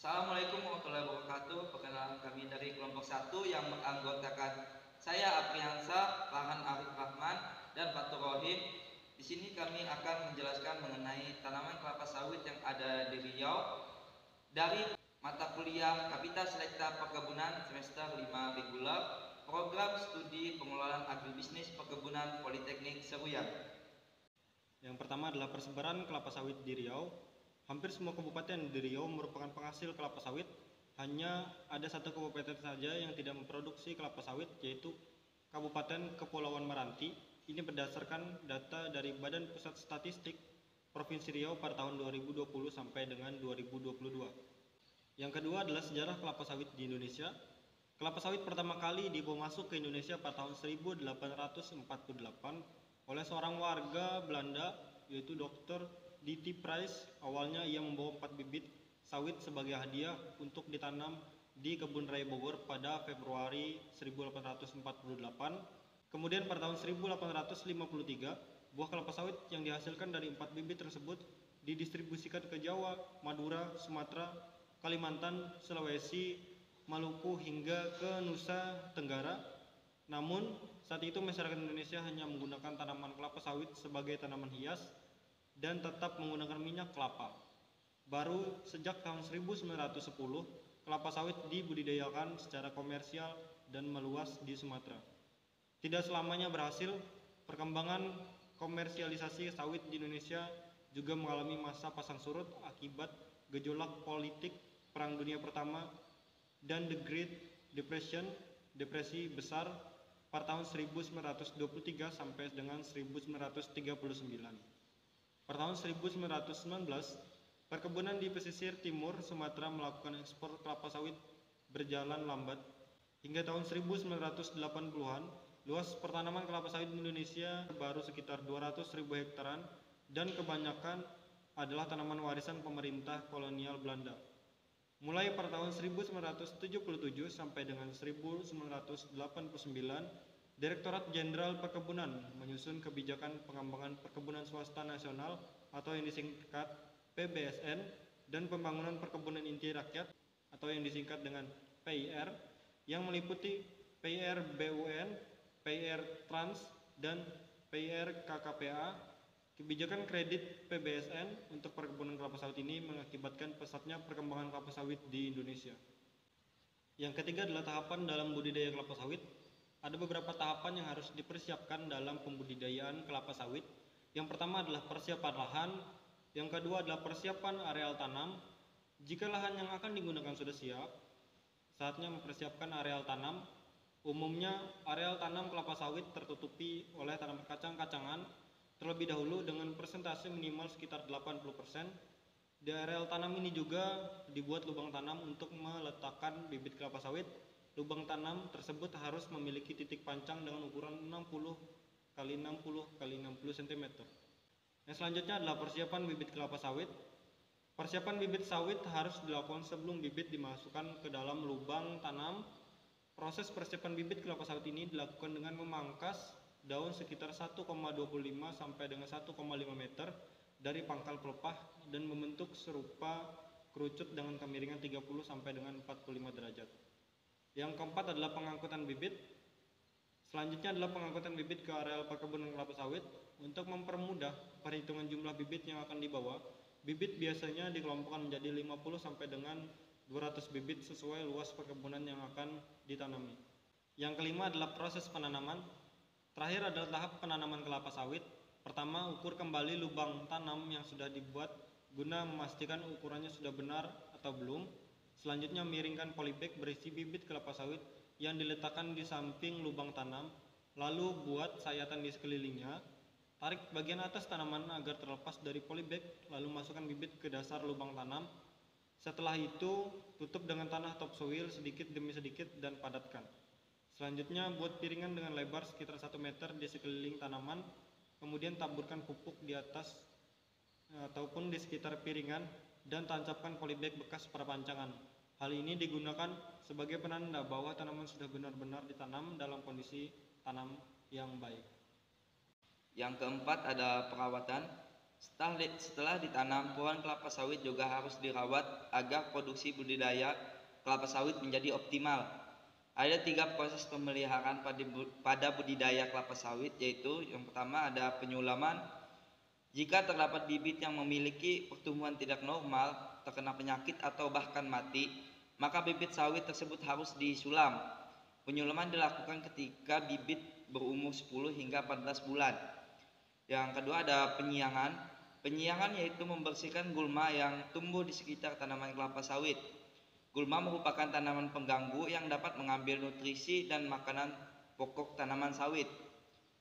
Assalamualaikum warahmatullahi wabarakatuh. Perkenalan kami dari kelompok 1 yang beranggotakan saya Apriansa, Farhan Arif Rahman, dan Fatur Rohim. Di sini kami akan menjelaskan mengenai tanaman kelapa sawit yang ada di Riau dari mata kuliah Kapita Selekta Perkebunan semester 5 reguler, program studi pengelolaan agribisnis perkebunan Politeknik Seruyan. Yang pertama adalah persebaran kelapa sawit di Riau. Hampir semua kabupaten di Riau merupakan penghasil kelapa sawit. Hanya ada satu kabupaten saja yang tidak memproduksi kelapa sawit, yaitu Kabupaten Kepulauan Meranti. Ini berdasarkan data dari Badan Pusat Statistik Provinsi Riau pada tahun 2020 sampai dengan 2022. Yang kedua adalah sejarah kelapa sawit di Indonesia. Kelapa sawit pertama kali dibawa masuk ke Indonesia pada tahun 1848 oleh seorang warga Belanda, yaitu Dr. D.T. Price. Awalnya ia membawa 4 bibit sawit sebagai hadiah untuk ditanam di kebun raya Bogor pada Februari 1848. Kemudian pada tahun 1853, buah kelapa sawit yang dihasilkan dari 4 bibit tersebut didistribusikan ke Jawa, Madura, Sumatera, Kalimantan, Sulawesi, Maluku hingga ke Nusa Tenggara. Namun, saat itu masyarakat Indonesia hanya menggunakan tanaman kelapa sawit sebagai tanaman hias dan tetap menggunakan minyak kelapa. Baru sejak tahun 1910, kelapa sawit dibudidayakan secara komersial dan meluas di Sumatera. Tidak selamanya berhasil, perkembangan komersialisasi sawit di Indonesia juga mengalami masa pasang surut akibat gejolak politik Perang Dunia Pertama dan The Great Depression, depresi besar pada tahun 1923 sampai dengan 1939. Pada tahun 1919, perkebunan di pesisir timur Sumatera melakukan ekspor kelapa sawit berjalan lambat. Hingga tahun 1980-an, luas pertanaman kelapa sawit di Indonesia baru sekitar 200.000 hektaran dan kebanyakan adalah tanaman warisan pemerintah kolonial Belanda. Mulai pada tahun 1977 sampai dengan 1989, Direktorat Jenderal Perkebunan menyusun kebijakan pengembangan perkebunan swasta nasional atau yang disingkat PBSN dan pembangunan perkebunan inti rakyat atau yang disingkat dengan PIR yang meliputi PIR BUN, PIR Trans, dan PIR KKPA. Kebijakan kredit PBSN untuk perkebunan kelapa sawit ini mengakibatkan pesatnya perkembangan kelapa sawit di Indonesia. Yang ketiga adalah tahapan dalam budidaya kelapa sawit. Ada beberapa tahapan yang harus dipersiapkan dalam pembudidayaan kelapa sawit. Yang pertama adalah persiapan lahan, yang kedua adalah persiapan areal tanam. Jika lahan yang akan digunakan sudah siap, saatnya mempersiapkan areal tanam. Umumnya areal tanam kelapa sawit tertutupi oleh tanaman kacang-kacangan terlebih dahulu dengan persentase minimal sekitar 80%. Di areal tanam ini juga dibuat lubang tanam untuk meletakkan bibit kelapa sawit. Lubang tanam tersebut harus memiliki titik pancang dengan ukuran 60 x 60 x 60 cm. Yang selanjutnya adalah persiapan bibit kelapa sawit. Persiapan bibit sawit harus dilakukan sebelum bibit dimasukkan ke dalam lubang tanam. Proses persiapan bibit kelapa sawit ini dilakukan dengan memangkas daun sekitar 1,25 sampai dengan 1,5 meter dari pangkal pelepah dan membentuk serupa kerucut dengan kemiringan 30 sampai dengan 45 derajat. Yang keempat adalah pengangkutan bibit. Selanjutnya adalah pengangkutan bibit ke areal perkebunan kelapa sawit. Untuk mempermudah perhitungan jumlah bibit yang akan dibawa, bibit biasanya dikelompokkan menjadi 50 sampai dengan 200 bibit sesuai luas perkebunan yang akan ditanami. Yang kelima adalah proses penanaman. Terakhir adalah tahap penanaman kelapa sawit. Pertama, ukur kembali lubang tanam yang sudah dibuat guna memastikan ukurannya sudah benar atau belum. Selanjutnya, miringkan polybag berisi bibit kelapa sawit yang diletakkan di samping lubang tanam. Lalu buat sayatan di sekelilingnya. Tarik bagian atas tanaman agar terlepas dari polybag, lalu masukkan bibit ke dasar lubang tanam. Setelah itu, tutup dengan tanah topsoil sedikit demi sedikit dan padatkan. Selanjutnya, buat piringan dengan lebar sekitar 1 meter di sekeliling tanaman. Kemudian taburkan pupuk di atas ataupun di sekitar piringan dan tancapkan polybag bekas perpancangan. Hal ini digunakan sebagai penanda bahwa tanaman sudah benar-benar ditanam dalam kondisi tanam yang baik. Yang keempat ada perawatan. Setelah ditanam, pohon kelapa sawit juga harus dirawat agar produksi budidaya kelapa sawit menjadi optimal. Ada 3 proses pemeliharaan pada budidaya kelapa sawit, yaitu yang pertama ada penyulaman. Jika terdapat bibit yang memiliki pertumbuhan tidak normal, terkena penyakit atau bahkan mati, maka bibit sawit tersebut harus disulam. Penyulaman dilakukan ketika bibit berumur 10 hingga 14 bulan. Yang kedua ada penyiangan. Penyiangan yaitu membersihkan gulma yang tumbuh di sekitar tanaman kelapa sawit. Gulma merupakan tanaman pengganggu yang dapat mengambil nutrisi dan makanan pokok tanaman sawit,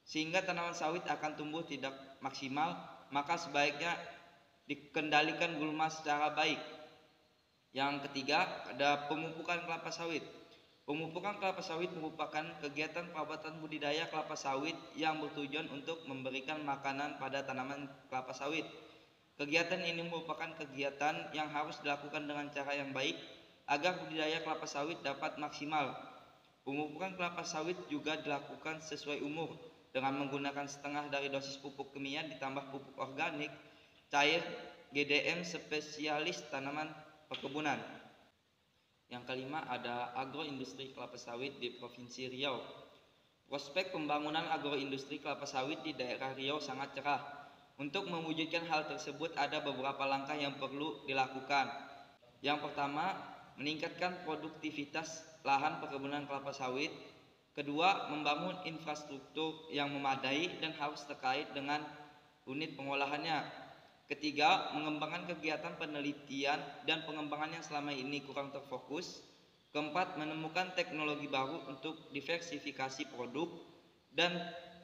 sehingga tanaman sawit akan tumbuh tidak maksimal, maka sebaiknya dikendalikan gulma secara baik. Yang ketiga ada pemupukan kelapa sawit. Pemupukan kelapa sawit merupakan kegiatan perawatan budidaya kelapa sawit yang bertujuan untuk memberikan makanan pada tanaman kelapa sawit. Kegiatan ini merupakan kegiatan yang harus dilakukan dengan cara yang baik agar budidaya kelapa sawit dapat maksimal. Pemupukan kelapa sawit juga dilakukan sesuai umur dengan menggunakan setengah dari dosis pupuk kimia ditambah pupuk organik cair GDM spesialis tanaman perkebunan. Yang kelima ada agroindustri kelapa sawit di Provinsi Riau. Prospek pembangunan agroindustri kelapa sawit di daerah Riau sangat cerah. Untuk mewujudkan hal tersebut ada beberapa langkah yang perlu dilakukan. Yang pertama, meningkatkan produktivitas lahan perkebunan kelapa sawit. Kedua, membangun infrastruktur yang memadai dan harus terkait dengan unit pengolahannya. Ketiga, mengembangkan kegiatan penelitian dan pengembangan yang selama ini kurang terfokus. Keempat, menemukan teknologi baru untuk diversifikasi produk. Dan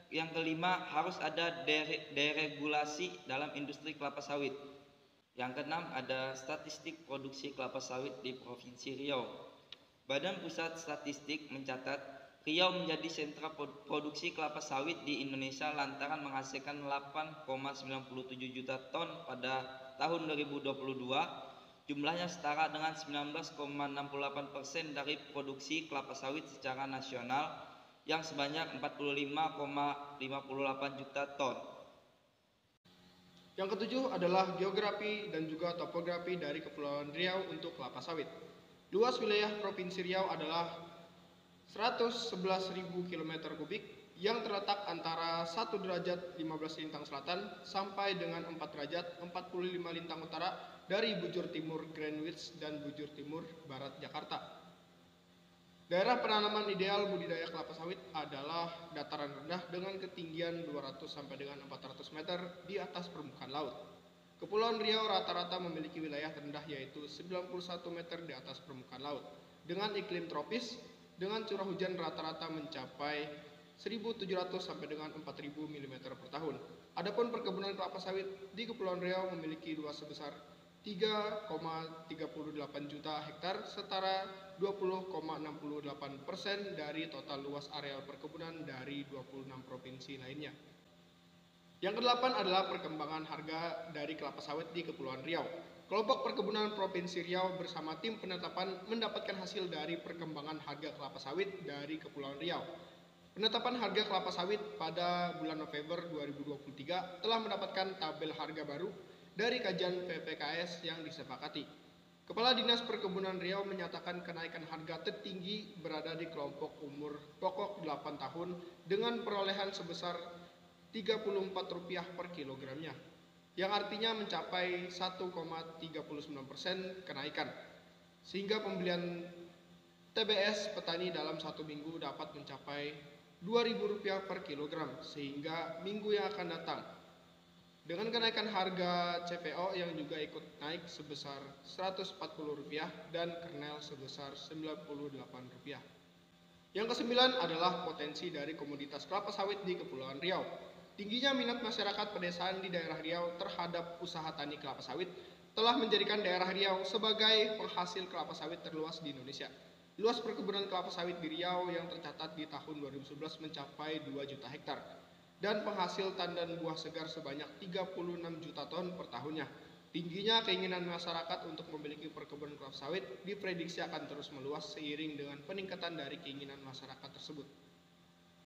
yang kelima, harus ada deregulasi dalam industri kelapa sawit. Yang keenam, ada statistik produksi kelapa sawit di Provinsi Riau. Badan Pusat Statistik mencatat Riau menjadi sentra produksi kelapa sawit di Indonesia lantaran menghasilkan 8,97 juta ton pada tahun 2022. Jumlahnya setara dengan 19,68% dari produksi kelapa sawit secara nasional yang sebanyak 45,58 juta ton. Yang ketujuh adalah geografi dan juga topografi dari Kepulauan Riau untuk kelapa sawit. Luas wilayah Provinsi Riau adalah 111.000 km3 yang terletak antara 1 derajat 15 lintang selatan sampai dengan 4 derajat 45 lintang utara dari bujur timur Greenwich dan bujur timur barat Jakarta. Daerah penanaman ideal budidaya kelapa sawit adalah dataran rendah dengan ketinggian 200 sampai dengan 400 meter di atas permukaan laut. Kepulauan Riau rata-rata memiliki wilayah terendah yaitu 91 meter di atas permukaan laut dengan iklim tropis dengan curah hujan rata-rata mencapai 1.700 sampai dengan 4.000 mm per tahun. Adapun perkebunan kelapa sawit di Kepulauan Riau memiliki luas sebesar 3,38 juta hektar setara 20,68% dari total luas areal perkebunan dari 26 provinsi lainnya. Yang kedelapan adalah perkembangan harga dari kelapa sawit di Kepulauan Riau. Kelompok Perkebunan Provinsi Riau bersama tim penetapan mendapatkan hasil dari perkembangan harga kelapa sawit dari Kepulauan Riau. Penetapan harga kelapa sawit pada bulan November 2023 telah mendapatkan tabel harga baru dari kajian PPKS yang disepakati. Kepala Dinas Perkebunan Riau menyatakan kenaikan harga tertinggi berada di kelompok umur pokok 8 tahun dengan perolehan sebesar Rp34 per kilogramnya, yang artinya mencapai 1,39% kenaikan, sehingga pembelian TBS petani dalam 1 minggu dapat mencapai Rp2.000 per kilogram, sehingga minggu yang akan datang. Dengan kenaikan harga CPO yang juga ikut naik sebesar Rp140 dan kernel sebesar Rp98. Yang kesembilan adalah potensi dari komoditas kelapa sawit di Kepulauan Riau. Tingginya minat masyarakat pedesaan di daerah Riau terhadap usaha tani kelapa sawit telah menjadikan daerah Riau sebagai penghasil kelapa sawit terluas di Indonesia. Luas perkebunan kelapa sawit di Riau yang tercatat di tahun 2011 mencapai 2 juta hektar dan penghasil tandan buah segar sebanyak 36 juta ton per tahunnya. Tingginya keinginan masyarakat untuk memiliki perkebunan kelapa sawit diprediksi akan terus meluas seiring dengan peningkatan dari keinginan masyarakat tersebut.